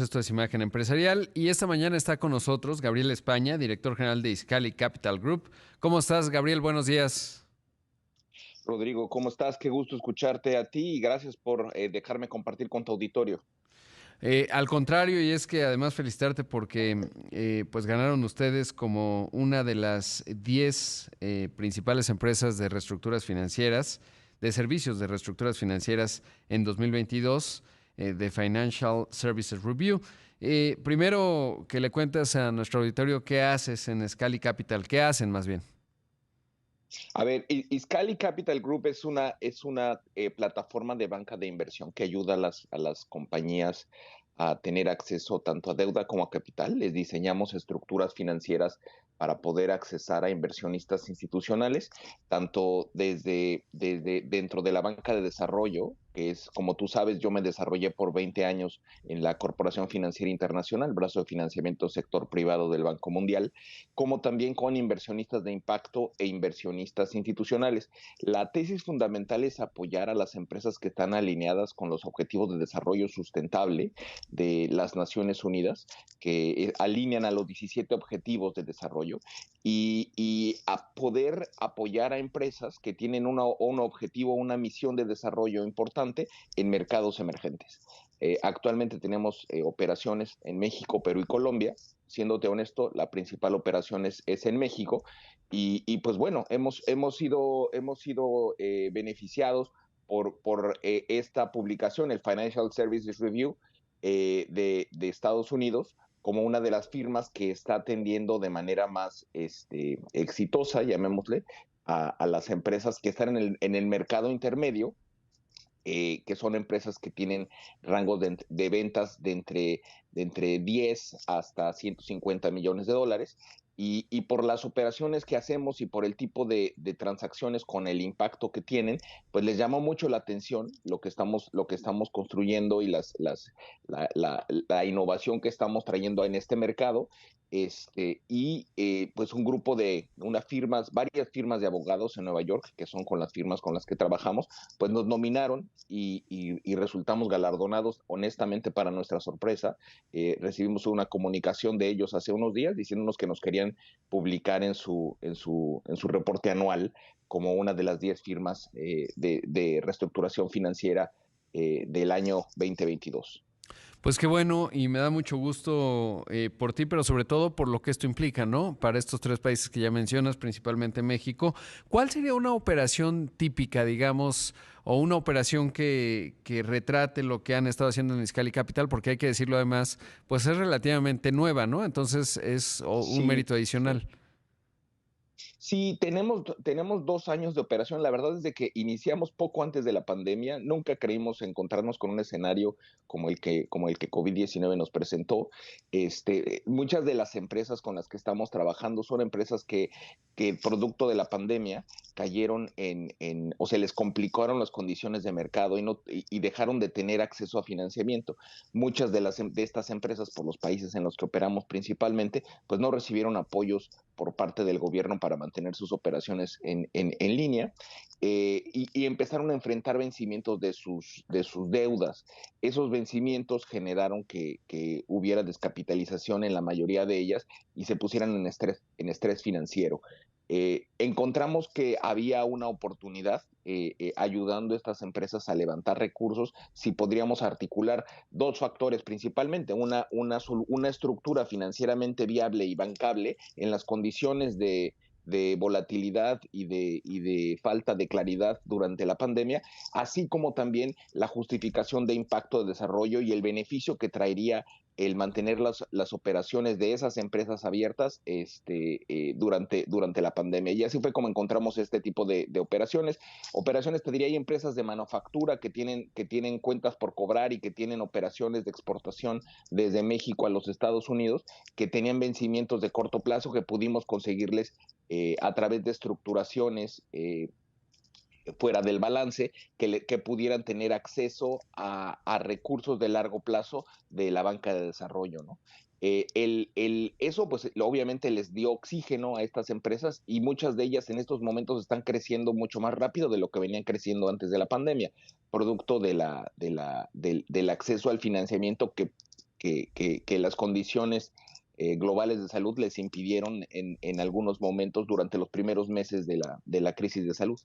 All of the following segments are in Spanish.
Esto es Imagen Empresarial y esta mañana está con nosotros Gabriel España, director general de Iscali Capital Group. ¿Cómo estás, Gabriel? Buenos días. Rodrigo, ¿cómo estás? Qué gusto escucharte a ti y gracias por dejarme compartir con tu auditorio. Al contrario, y es que además felicitarte porque pues ganaron ustedes como una de las 10 principales empresas de reestructuras financieras, de servicios de reestructuras financieras en 2022 de Financial Services Review. Primero que le cuentes a nuestro auditorio qué haces en Scali Capital, qué hacen más bien. A ver, Iscali Capital Group es una plataforma de banca de inversión que ayuda a las compañías a tener acceso tanto a deuda como a capital. Les diseñamos estructuras financieras para poder accesar a inversionistas institucionales, tanto desde dentro de la banca de desarrollo, que es, como tú sabes, yo me desarrollé por 20 años en la Corporación Financiera Internacional, brazo de financiamiento sector privado del Banco Mundial, como también con inversionistas de impacto e inversionistas institucionales. La tesis fundamental es apoyar a las empresas que están alineadas con los objetivos de desarrollo sustentable de las Naciones Unidas, que alinean a los 17 objetivos de desarrollo, y a poder apoyar a empresas que tienen un objetivo, una misión de desarrollo importante en mercados emergentes. Actualmente tenemos operaciones en México, Perú y Colombia. Siéndote honesto, la principal operación es en México y pues bueno, hemos sido beneficiados por esta publicación, el Financial Services Review de Estados Unidos, como una de las firmas que está atendiendo de manera más exitosa, llamémosle, a las empresas que están en el mercado intermedio, que son empresas que tienen rangos de ventas de entre 10 hasta 150 millones de dólares. Y por las operaciones que hacemos y por el tipo de transacciones con el impacto que tienen, pues les llamó mucho la atención lo que estamos construyendo y la innovación que estamos trayendo en este mercado. Pues un grupo varias firmas de abogados en Nueva York, que son con las firmas con las que trabajamos, pues nos nominaron y resultamos galardonados. Honestamente, para nuestra sorpresa, recibimos una comunicación de ellos hace unos días diciéndonos que nos querían publicar en su reporte anual como una de las 10 firmas de reestructuración financiera del año 2022. Pues qué bueno y me da mucho gusto por ti, pero sobre todo por lo que esto implica, ¿no? Para estos tres países que ya mencionas, principalmente México. ¿Cuál sería una operación típica, digamos, o una operación que retrate lo que han estado haciendo en Iscali Capital? Porque hay que decirlo además, pues es relativamente nueva, ¿no? Entonces es un Sí, mérito adicional. sí, tenemos 2 años de operación. La verdad es de que iniciamos poco antes de la pandemia. Nunca creímos encontrarnos con un escenario como el que COVID-19 nos presentó. Muchas de las empresas con las que estamos trabajando son empresas que producto de la pandemia cayeron o se les complicaron las condiciones de mercado y dejaron de tener acceso a financiamiento. Muchas de estas empresas, por los países en los que operamos principalmente, pues no recibieron apoyos por parte del gobierno para mantener sus operaciones en línea, y empezaron a enfrentar vencimientos de sus deudas. Esos vencimientos generaron que hubiera descapitalización en la mayoría de ellas y se pusieran en estrés financiero. Encontramos que había una oportunidad, ayudando a estas empresas a levantar recursos, si podríamos articular dos factores principalmente: una estructura financieramente viable y bancable en las condiciones de volatilidad y de falta de claridad durante la pandemia, así como también la justificación de impacto de desarrollo y el beneficio que traería el mantener las operaciones de esas empresas abiertas durante la pandemia. Y así fue como encontramos este tipo de operaciones. Operaciones, te diría, hay empresas de manufactura que tienen cuentas por cobrar y que tienen operaciones de exportación desde México a los Estados Unidos, que tenían vencimientos de corto plazo que pudimos conseguirles a través de estructuraciones fuera del balance, que pudieran tener acceso a recursos de largo plazo de la banca de desarrollo, ¿no? Eso, pues, obviamente les dio oxígeno a estas empresas y muchas de ellas en estos momentos están creciendo mucho más rápido de lo que venían creciendo antes de la pandemia, producto del acceso al financiamiento que que las condiciones globales de salud les impidieron en algunos momentos durante los primeros meses de la crisis de salud.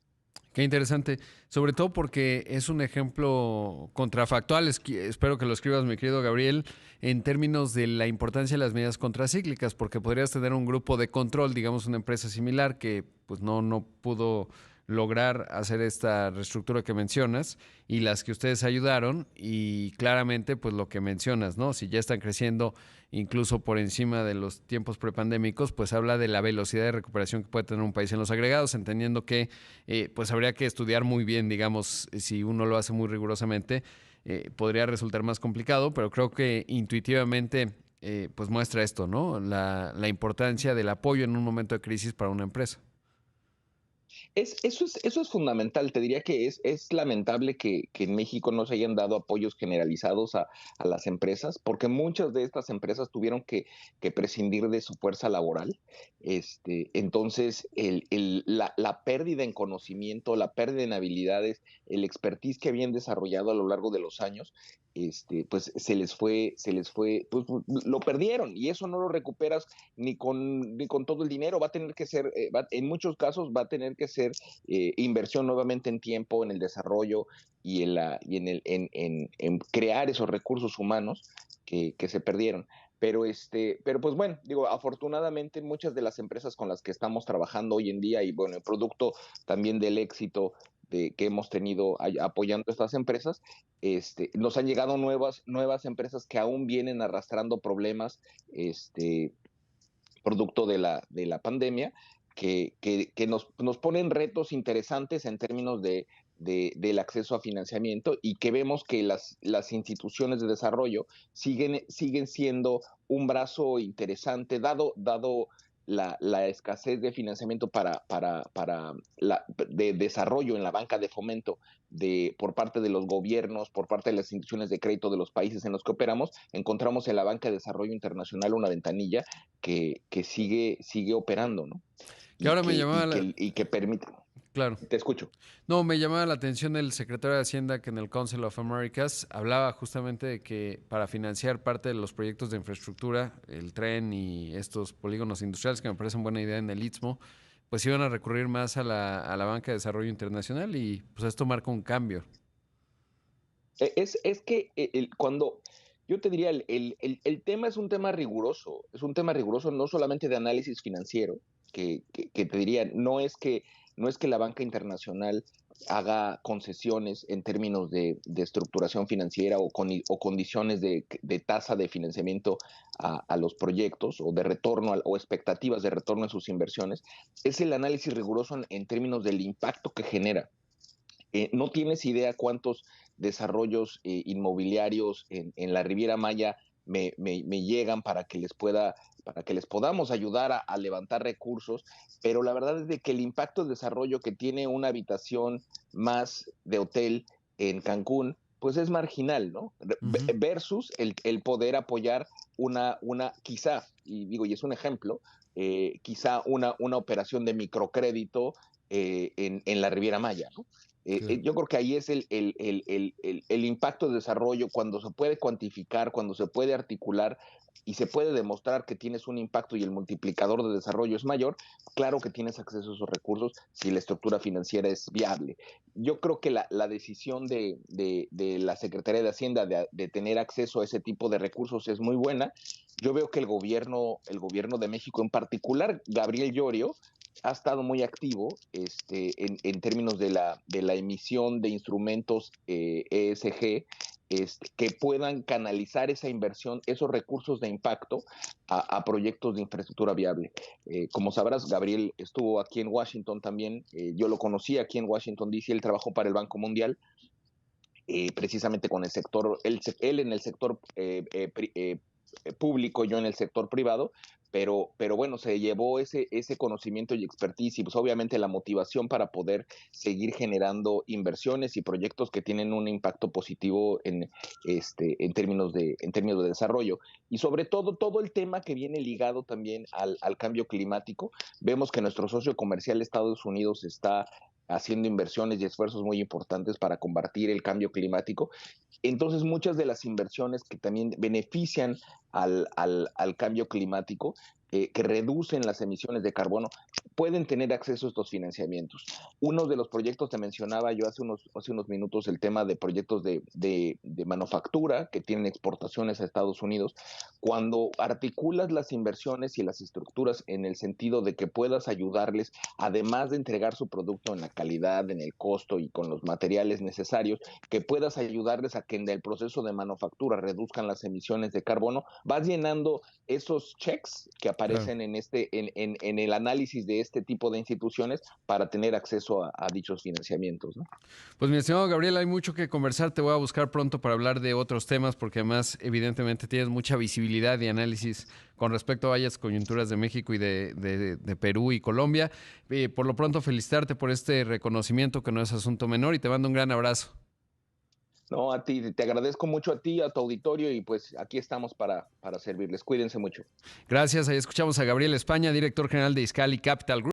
Qué interesante, sobre todo porque es un ejemplo contrafactual, espero que lo escribas, mi querido Gabriel, en términos de la importancia de las medidas contracíclicas, porque podrías tener un grupo de control, digamos una empresa similar que pues no pudo lograr hacer esta reestructura que mencionas y las que ustedes ayudaron y claramente pues lo que mencionas, ¿no? Si ya están creciendo incluso por encima de los tiempos prepandémicos, pues habla de la velocidad de recuperación que puede tener un país en los agregados, entendiendo que pues habría que estudiar muy bien, digamos, si uno lo hace muy rigurosamente, podría resultar más complicado, pero creo que intuitivamente pues muestra esto, ¿no? La importancia del apoyo en un momento de crisis para una empresa. Eso es fundamental. Te diría que es lamentable que en México no se hayan dado apoyos generalizados a las empresas, porque muchas de estas empresas tuvieron que prescindir de su fuerza laboral. Entonces, la pérdida en conocimiento, la pérdida en habilidades, el expertise que habían desarrollado a lo largo de los años, pues pues lo perdieron y eso no lo recuperas ni con todo el dinero. Va a tener que ser, en muchos casos va a tener que ser inversión nuevamente en tiempo, en el desarrollo y en crear esos recursos humanos que se perdieron. Pero pues bueno, digo, afortunadamente muchas de las empresas con las que estamos trabajando hoy en día y bueno, el producto también del éxito que hemos tenido apoyando a estas empresas, nos han llegado nuevas empresas que aún vienen arrastrando problemas, producto de la pandemia, que nos ponen retos interesantes en términos del acceso a financiamiento y que vemos que las instituciones de desarrollo siguen siendo un brazo interesante, dado la escasez de financiamiento de desarrollo en la banca de fomento por parte de los gobiernos, por parte de las instituciones de crédito de los países en los que operamos. Encontramos en la banca de desarrollo internacional una ventanilla que sigue operando, ¿no? Que ahora me llamaba Y que permite. claro. Te escucho. No, me llamaba la atención el secretario de Hacienda que en el Council of Americas hablaba justamente de que para financiar parte de los proyectos de infraestructura, el tren y estos polígonos industriales que me parecen buena idea en el Istmo, pues iban a recurrir más a la banca de desarrollo internacional y pues esto marca un cambio. Es que cuando yo te diría, el tema es un tema riguroso no solamente de análisis financiero, que te diría, no es que la banca internacional haga concesiones en términos de estructuración financiera o condiciones de tasa de financiamiento a los proyectos o de retorno o expectativas de retorno en sus inversiones, es el análisis riguroso en términos del impacto que genera. No tienes idea cuántos desarrollos inmobiliarios en la Riviera Maya me llegan para que les podamos ayudar a levantar recursos, pero la verdad es de que el impacto de desarrollo que tiene una habitación más de hotel en Cancún, pues es marginal, ¿no? Ujú. Versus el poder apoyar quizá, y digo, y es un ejemplo, quizá una operación de microcrédito en la Riviera Maya, ¿no? Claro. Yo creo que ahí es el impacto de desarrollo cuando se puede cuantificar, cuando se puede articular y se puede demostrar que tienes un impacto y el multiplicador de desarrollo es mayor, claro que tienes acceso a esos recursos si la estructura financiera es viable. Yo creo que la decisión de la Secretaría de Hacienda de tener acceso a ese tipo de recursos es muy buena. Yo veo que el gobierno de México, en particular Gabriel Llorio, ha estado muy activo en términos de la emisión de instrumentos ESG, que puedan canalizar esa inversión, esos recursos de impacto a proyectos de infraestructura viable. Como sabrás, Gabriel estuvo aquí en Washington también, yo lo conocí aquí en Washington, D.C., él trabajó para el Banco Mundial, precisamente con el sector, él en el sector público, yo en el sector privado, pero bueno, se llevó ese conocimiento y expertise y pues obviamente la motivación para poder seguir generando inversiones y proyectos que tienen un impacto positivo en términos de desarrollo. Y sobre todo el tema que viene ligado también al cambio climático. Vemos que nuestro socio comercial Estados Unidos está haciendo inversiones y esfuerzos muy importantes para combatir el cambio climático. Entonces, muchas de las inversiones que también benefician al cambio climático, que reducen las emisiones de carbono, pueden tener acceso a estos financiamientos. Uno de los proyectos, te mencionaba yo hace unos minutos, el tema de proyectos de manufactura que tienen exportaciones a Estados Unidos. Cuando articulas las inversiones y las estructuras en el sentido de que puedas ayudarles, además de entregar su producto en la calidad, en el costo y con los materiales necesarios, que puedas ayudarles a que en el proceso de manufactura reduzcan las emisiones de carbono, vas llenando esos checks que Claro. aparecen en el análisis de este tipo de instituciones para tener acceso a dichos financiamientos, ¿no? Pues mi estimado Gabriel, hay mucho que conversar. Te voy a buscar pronto para hablar de otros temas, porque además, evidentemente, tienes mucha visibilidad y análisis con respecto a varias coyunturas de México y de Perú y Colombia. Por lo pronto, felicitarte por este reconocimiento, que no es asunto menor, y te mando un gran abrazo. No, a ti, te agradezco mucho a ti, a tu auditorio, y pues aquí estamos para servirles. Cuídense mucho. Gracias. Ahí escuchamos a Gabriel España, director general de Iscali Capital Group.